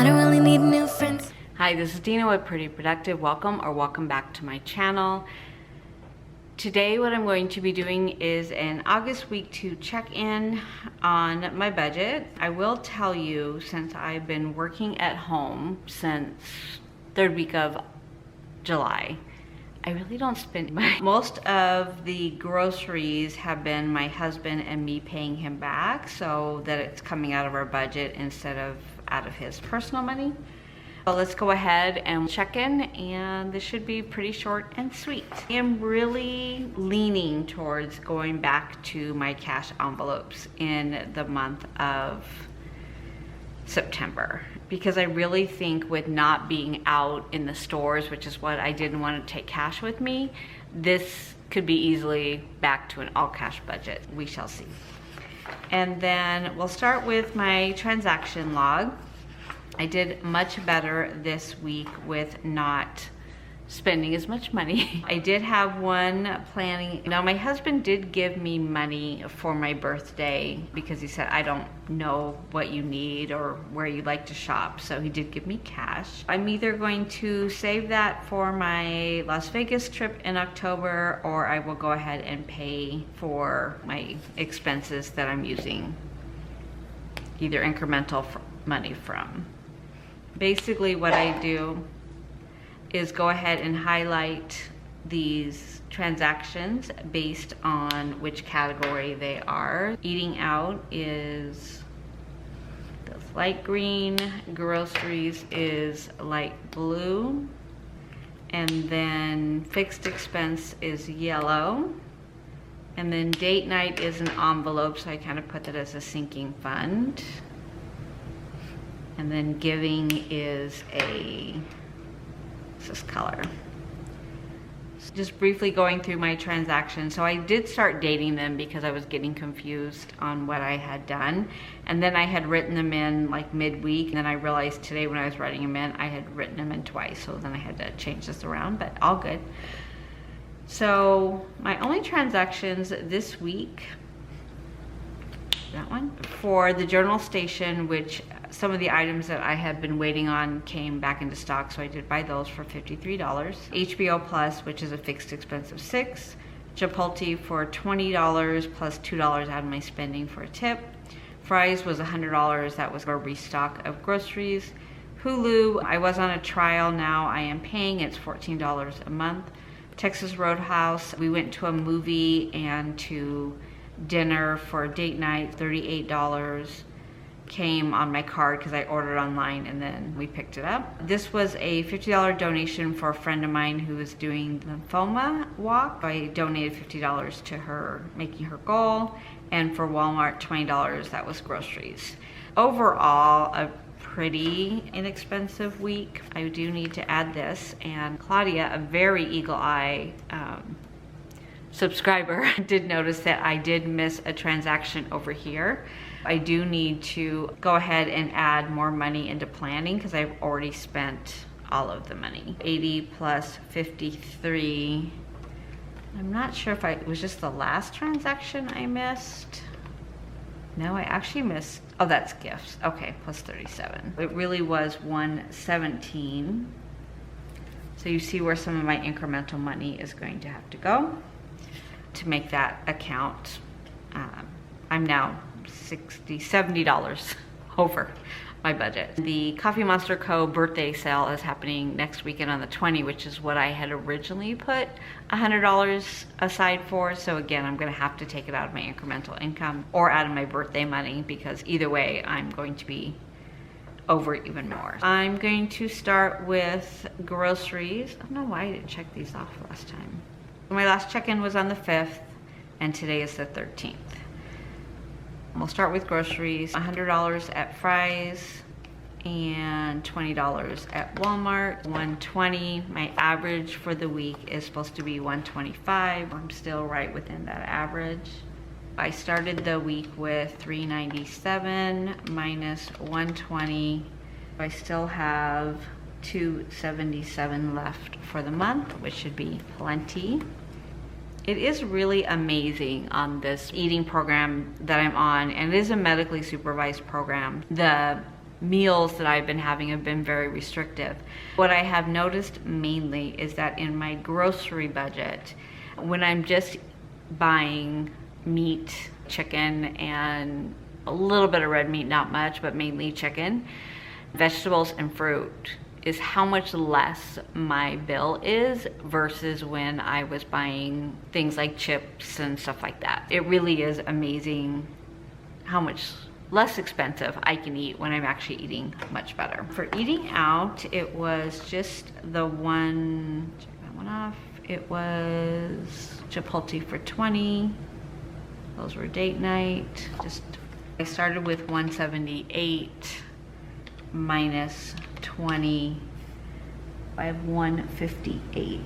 I don't really need new friends. Hi, this is Dina with Pretty Productive. Welcome back to my channel. Today what I'm going to be doing is an August week to check in on my budget. I will tell you, since I've been working at home since third week of July, I really don't spend most of the groceries have been my husband and me paying him back, so that it's coming out of our budget instead of out of his personal money. So let's go ahead and check in, and this should be pretty short and sweet. I am really leaning towards going back to my cash envelopes in the month of September, because I really think with not being out in the stores, which is what I didn't want to take cash with me, this could be easily back to an all cash budget. We shall see. And then we'll start with my transaction log. I did much better this week with not spending as much money. I did have one planning. Now, my husband did give me money for my birthday because he said, I don't know what you need or where you like to shop. So he did give me cash. I'm either going to save that for my Las Vegas trip in October, or I will go ahead and pay for my expenses that I'm using either incremental money from. Basically what I do is go ahead and highlight these transactions based on which category they are. Eating out is the light green, groceries is light blue, and then fixed expense is yellow, and then date night is an envelope, so I kind of put that as a sinking fund. And then giving is this color. So just briefly going through my transactions. So I did start dating them because I was getting confused on what I had done. And then I had written them in like midweek. And then I realized today when I was writing them in, I had written them in twice. So then I had to change this around, but all good. So my only transactions this week, that one, for the journal station, which some of the items that I had been waiting on came back into stock, so I did buy those for $53. HBO Plus, which is a fixed expense of $6. Chipotle for $20 plus $2 out of my spending for a tip. Fry's was $100, that was a restock of groceries. Hulu, I was on a trial, now I am paying, it's $14 a month. Texas Roadhouse, we went to a movie and to dinner for date night, $38. Came on my card because I ordered online and then we picked it up. This was a $50 donation for a friend of mine who was doing the lymphoma walk. I donated $50 to her, making her goal, and for Walmart, $20, that was groceries. Overall, a pretty inexpensive week. I do need to add this, and Claudia, a very eagle-eye subscriber, did notice that I did miss a transaction over here. I do need to go ahead and add more money into planning because I've already spent all of the money. 80 plus 53. I'm not sure if it was just the last transaction I missed. No, I actually missed, oh, that's gifts. Okay, plus 37. It really was 117. So you see where some of my incremental money is going to have to go to make that account. I'm now $70 over my budget. The Coffee Monster Co. birthday sale is happening next weekend on the 20th, which is what I had originally put $100 aside for. So again, I'm gonna have to take it out of my incremental income or out of my birthday money, because either way, I'm going to be over even more. I'm going to start with groceries. I don't know why I didn't check these off last time. My last check-in was on the 5th, and today is the 13th. We'll start with groceries. $100 at Fry's and $20 at Walmart. $120. My average for the week is supposed to be $125. I'm still right within that average. I started the week with $397 minus $120. I still have $277 left for the month, which should be plenty. It is really amazing on this eating program that I'm on, and it is a medically supervised program. The meals that I've been having have been very restrictive. What I have noticed mainly is that in my grocery budget, when I'm just buying meat, chicken, and a little bit of red meat, not much, but mainly chicken, vegetables and fruit, is how much less my bill is versus when I was buying things like chips and stuff like that. It really is amazing how much less expensive I can eat when I'm actually eating much better. For eating out, it was just the one, check that one off. It was Chipotle for 20. Those were date night. I started with 178 minus 20. I have 158.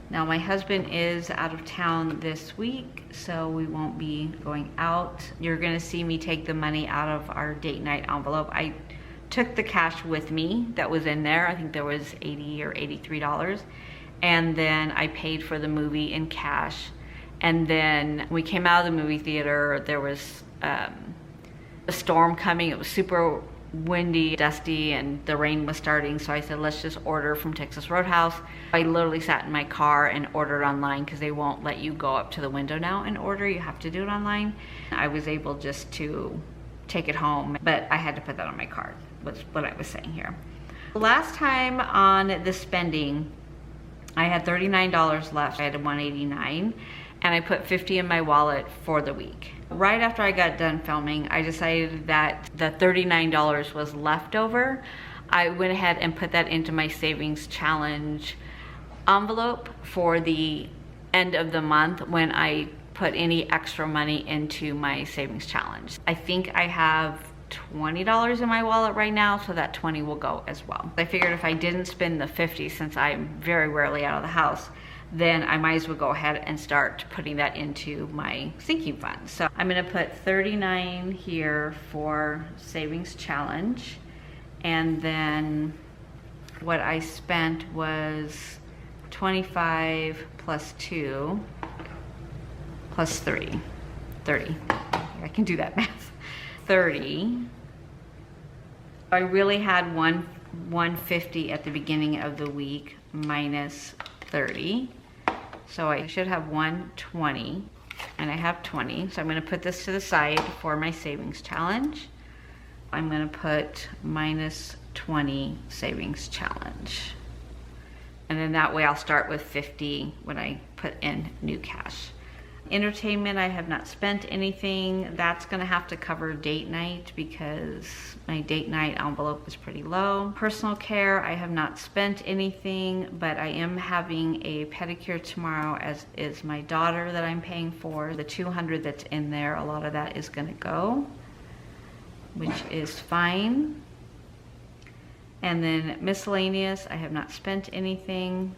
Now my husband is out of town this week, so we won't be going out. You're gonna see me take the money out of our date night envelope. I took the cash with me that was in there. I think there was $80 or $83. And then I paid for the movie in cash. And then we came out of the movie theater, there was a storm coming. It was super windy, dusty, and the rain was starting, so I said, let's just order from Texas Roadhouse. I literally sat in my car and ordered online because they won't let you go up to the window now and order. You have to do it online. I was able just to take it home, but I had to put that on my card, was what I was saying here. Last time on the spending, I had $39 left. I had $189, and I put $50 in my wallet for the week. Right after I got done filming, I decided that the $39 was leftover. I went ahead and put that into my savings challenge envelope for the end of the month when I put any extra money into my savings challenge. I think I have $20 in my wallet right now, so that 20 will go as well. I figured if I didn't spend the 50, since I'm very rarely out of the house, then I might as well go ahead and start putting that into my sinking fund. So I'm gonna put 39 here for savings challenge. And then what I spent was 25 plus 2 plus 3, 30. I can do that math. 30. I really had 150 at the beginning of the week minus 30. So I should have 120, and I have 20. So I'm gonna put this to the side for my savings challenge. I'm gonna put minus 20 savings challenge. And then that way I'll start with 50 when I put in new cash. Entertainment, I have not spent anything. That's gonna have to cover date night because my date night envelope is pretty low. Personal care, I have not spent anything, but I am having a pedicure tomorrow, as is my daughter that I'm paying for. The $200 that's in there, a lot of that is gonna go, which is fine. And then miscellaneous, I have not spent anything.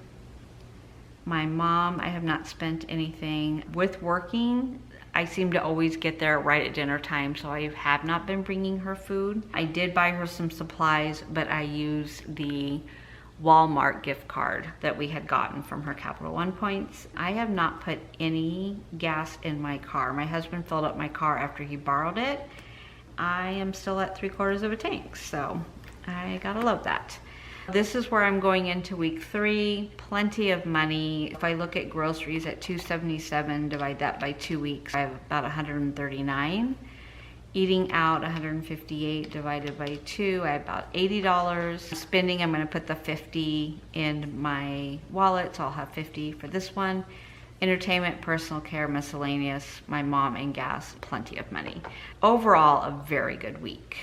My mom, I have not spent anything. With working, I seem to always get there right at dinner time, so I have not been bringing her food. I did buy her some supplies, but I used the Walmart gift card that we had gotten from her Capital One points. I have not put any gas in my car. My husband filled up my car after he borrowed it. I am still at 3/4 of a tank, so I gotta love that. This is where I'm going into week 3, plenty of money. If I look at groceries at $277, divide that by 2 weeks, I have about $139. Eating out, $158 divided by 2, I have about $80. Spending, I'm gonna put the 50 in my wallet, so I'll have 50 for this one. Entertainment, personal care, miscellaneous, my mom, and gas, plenty of money. Overall, a very good week.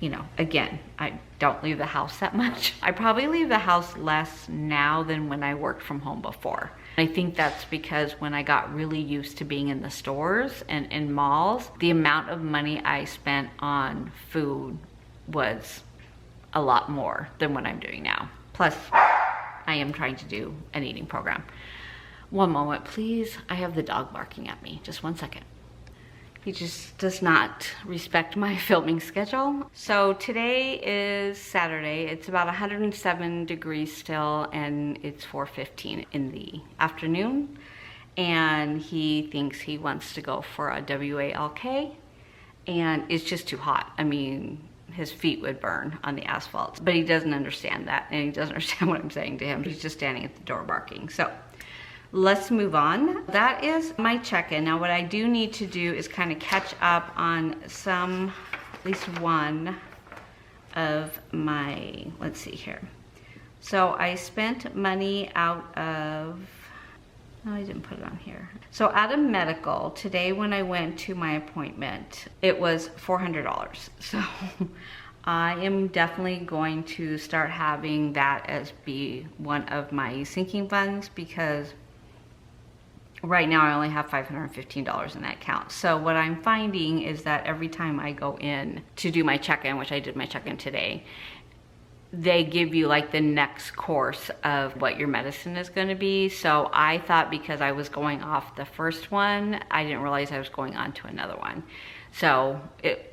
You know, again, I don't leave the house that much. I probably leave the house less now than when I worked from home before. I think that's because when I got really used to being in the stores and in malls, the amount of money I spent on food was a lot more than what I'm doing now. Plus, I am trying to do an eating program. One moment, please. I have the dog barking at me. Just 1 second. He just does not respect my filming schedule. So today is Saturday. It's about 107 degrees still, and it's 4:15 in the afternoon. And he thinks he wants to go for a WALK, and it's just too hot. I mean, his feet would burn on the asphalt. But he doesn't understand that, and he doesn't understand what I'm saying to him. He's just standing at the door barking. So let's move on. That is my check-in. Now what I do need to do is kind of catch up on some, at least one of my, let's see here. So I spent money out of, no, I didn't put it on here. So out of medical, today when I went to my appointment, it was $400. So I am definitely going to start having that as be one of my sinking funds, because right now I only have $515 in that account. So what I'm finding is that every time I go in to do my check-in, which I did my check-in today, they give you like the next course of what your medicine is going to be. So I thought because I was going off the first one, I didn't realize I was going on to another one. So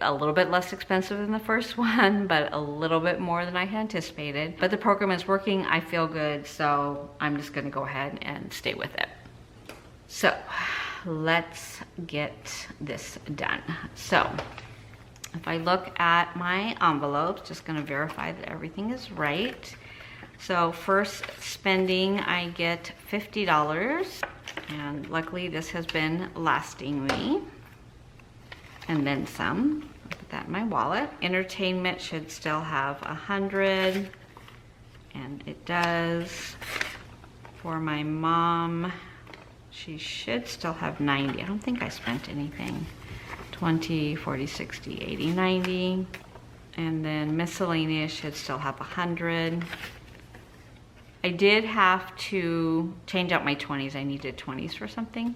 a little bit less expensive than the first one, but a little bit more than I had anticipated. But the program is working, I feel good, so I'm just going to go ahead and stay with it. So let's get this done. So if I look at my envelopes, just gonna verify that everything is right. So first spending, I get $50, and luckily this has been lasting me. And then some, I'll put that in my wallet. Entertainment should still have 100, and it does. For my mom, she should still have 90. I don't think I spent anything. 20, 40, 60, 80, 90. And then miscellaneous should still have 100. I did have to change out my 20s. I needed 20s for something.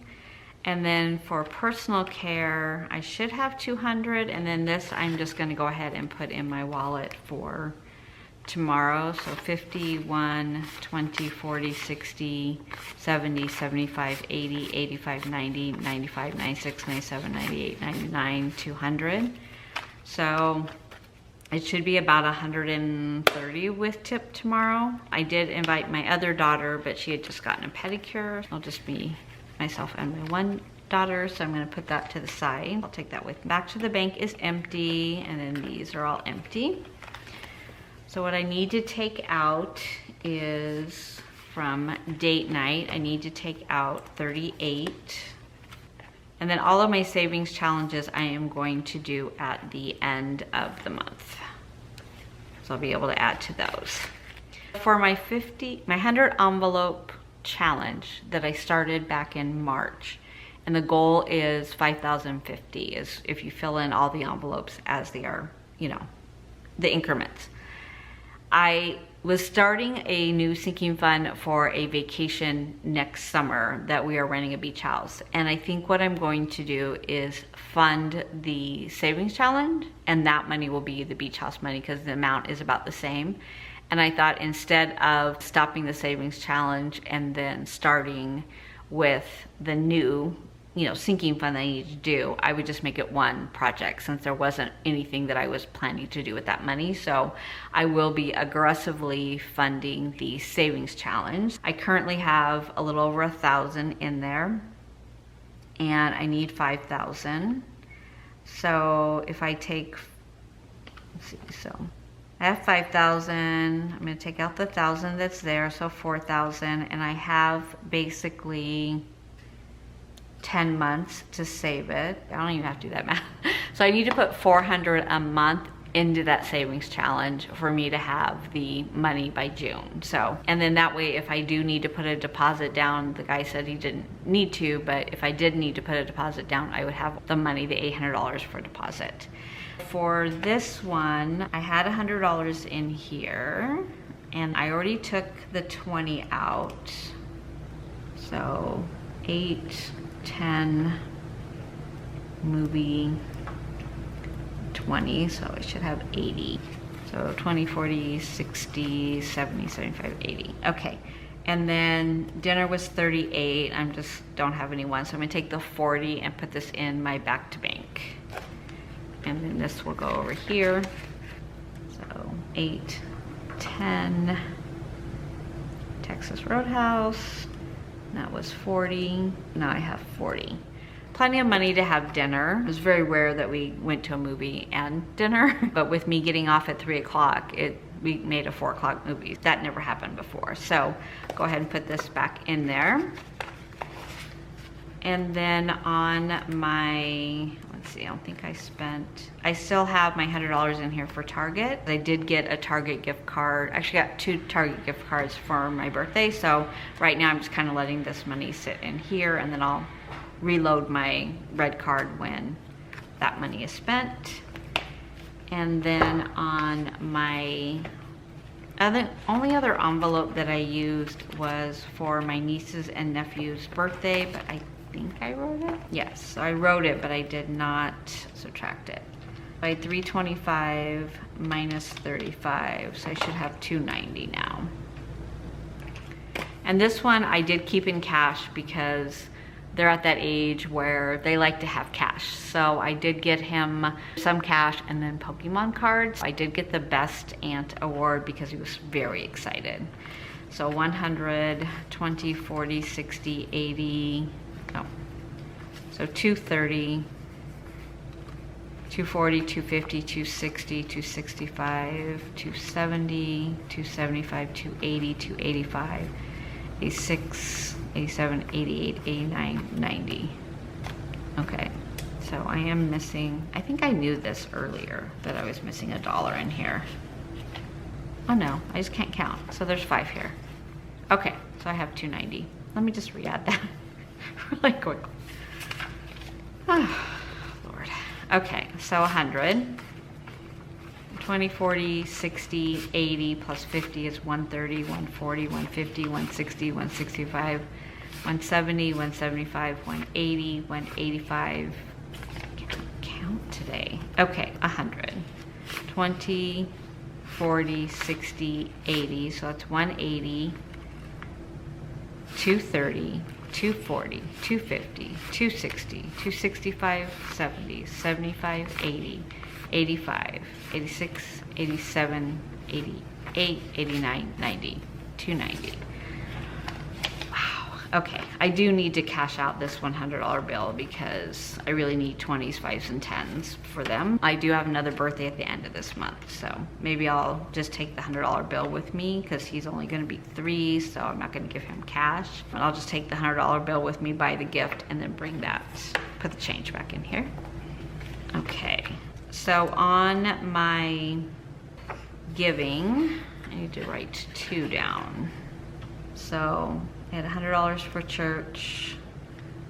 And then for personal care, I should have 200. And then this, I'm just gonna go ahead and put in my wallet for tomorrow. So 51, 20, 40, 60, 70, 75, 80, 85, 90, 95, 96, 97, 98, 99, 200. So it should be about 130 with tip tomorrow. I did invite my other daughter, but she had just gotten a pedicure. It'll just be myself and my one daughter, so I'm gonna put that to the side. I'll take that with me. Back to the bank is empty, and then these are all empty. So what I need to take out is from date night, I need to take out 38. And then all of my savings challenges I am going to do at the end of the month. So I'll be able to add to those. For my 100 envelope challenge that I started back in March, and the goal is 5,050, is if you fill in all the envelopes as they are, you know, the increments. I was starting a new sinking fund for a vacation next summer that we are renting a beach house. And I think what I'm going to do is fund the savings challenge, and that money will be the beach house money because the amount is about the same. And I thought instead of stopping the savings challenge and then starting with the new, you know, sinking fund that I need to do, I would just make it one project since there wasn't anything that I was planning to do with that money. So I will be aggressively funding the savings challenge. I currently have a little over 1,000 in there, and I need 5,000. So if I take, let's see, so I have 5,000, I'm gonna take out the 1,000 that's there, so 4,000, and I have basically 10 months to save it. I don't even have to do that math. So I need to put 400 a month into that savings challenge for me to have the money by June. So, and then that way, if I do need to put a deposit down, the guy said he didn't need to, but if I did need to put a deposit down, I would have the money, the $800 for deposit. For this one, I had $100 in here, and I already took the 20 out. So 8, 10, movie, 20, so I should have 80. So 20, 40, 60, 70, 75, 80. Okay, and then dinner was 38. I just don't have anyone, so I'm gonna take the 40 and put this in my back to bank. And then this will go over here. So 8, 10, Texas Roadhouse. That was 40. Now I have 40. plenty of money to have dinner. It was very rare that we went to a movie and dinner, but with me getting off at 3 o'clock, we made a 4 o'clock movie. That never happened before. So go ahead and put this back in there. And then on my, let's see, I don't think I still have my $100 in here for Target. I did get a Target gift card. Actually got 2 Target gift cards for my birthday. So right now I'm just kind of letting this money sit in here, and then I'll reload my red card when that money is spent. And then on my only other envelope that I used was for my nieces and nephew's birthday, but I think I wrote it. Yes, so I wrote it, but I did not subtract it. I had 325 minus 35, so I should have 290 now. And this one I did keep in cash because they're at that age where they like to have cash. So I did get him some cash and then Pokemon cards. I did get the Best Aunt award because he was very excited. So 100, 20, 40, 60, 80, no. So 230, 240, 250, 260, 265, 270, 275, 280, 285, 86, 87, 88, 89, 90. Okay, so I am missing, I think I knew this earlier, that I was missing $1 in here. Oh no, I just can't count. So there's 5 here. Okay, so I have 290. Let me just re-add that really quick. Oh, Lord. Okay, so 100. 20, 40, 60, 80 plus 50 is 130, 140, 150, 160, 165, 170, 175, 180, 185. I can't count today. Okay, 100. 20, 40, 60, 80. So that's 180, 230, 240, 250, 260, 265, 70, 75, 80. 85, 86, 87, 88, 89, 90, 290. Wow. Okay, I do need to cash out this $100 bill because I really need 20s, 5s, and 10s for them. I do have another birthday at the end of this month, so maybe I'll just take the $100 bill with me because he's only going to be 3, so I'm not going to give him cash. But I'll just take the $100 bill with me, buy the gift, and then bring that, put the change back in here. Okay. So on my giving, I need to write 2 down. So I had $100 for church.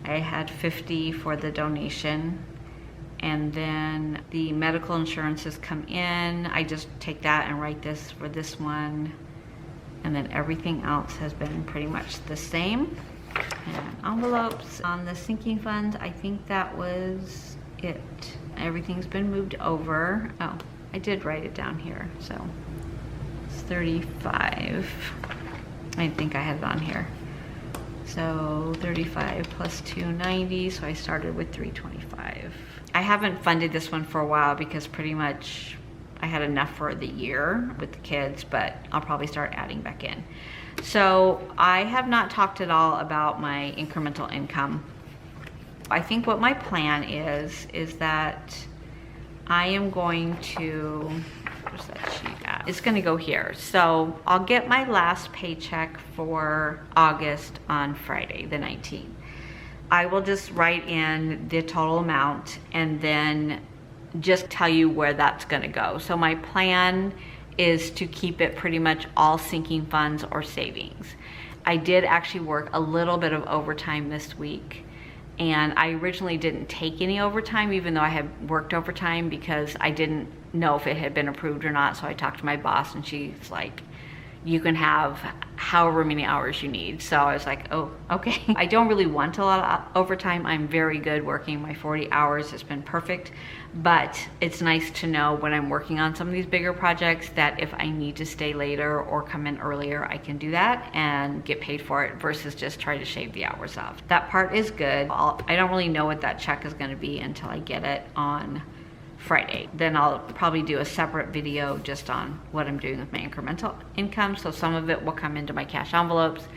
I had 50 for the donation. And then the medical insurances come in. I just take that and write this for this one. And then everything else has been pretty much the same. And envelopes on the sinking funds, I think that was it. Everything's been moved over. Oh, I did write it down here. So it's 35. I think I had it on here. So 35 plus 290. So I started with 325. I haven't funded this one for a while because pretty much I had enough for the year with the kids, but I'll probably start adding back in. So I have not talked at all about my incremental income. I think what my plan is that I am going to, where's that sheet at? It's gonna go here. So I'll get my last paycheck for August on Friday, the 19th. I will just write in the total amount and then just tell you where that's gonna go. So my plan is to keep it pretty much all sinking funds or savings. I did actually work a little bit of overtime this week. And I originally didn't take any overtime, even though I had worked overtime, because I didn't know if it had been approved or not. So I talked to my boss and she's like, you can have however many hours you need. So I was like, oh, okay. I don't really want a lot of overtime. I'm very good working my 40 hours. It's been perfect. But it's nice to know when I'm working on some of these bigger projects that if I need to stay later or come in earlier, I can do that and get paid for it versus just try to shave the hours off. That part is good. I don't really know what that check is gonna be until I get it on Friday. Then I'll probably do a separate video just on what I'm doing with my incremental income. So some of it will come into my cash envelopes.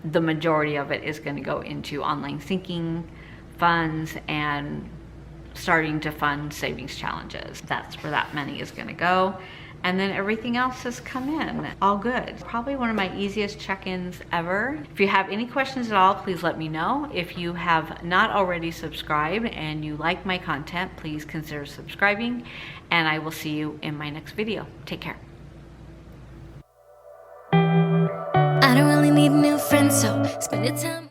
The majority of it is going to go into online sinking funds and starting to fund savings challenges. That's where that money is gonna go. And then everything else has come in. All good. Probably one of my easiest check-ins ever. If you have any questions at all, please let me know. If you have not already subscribed and you like my content, please consider subscribing, and I will see you in my next video. Take care. I don't really need new friends, so spend your time.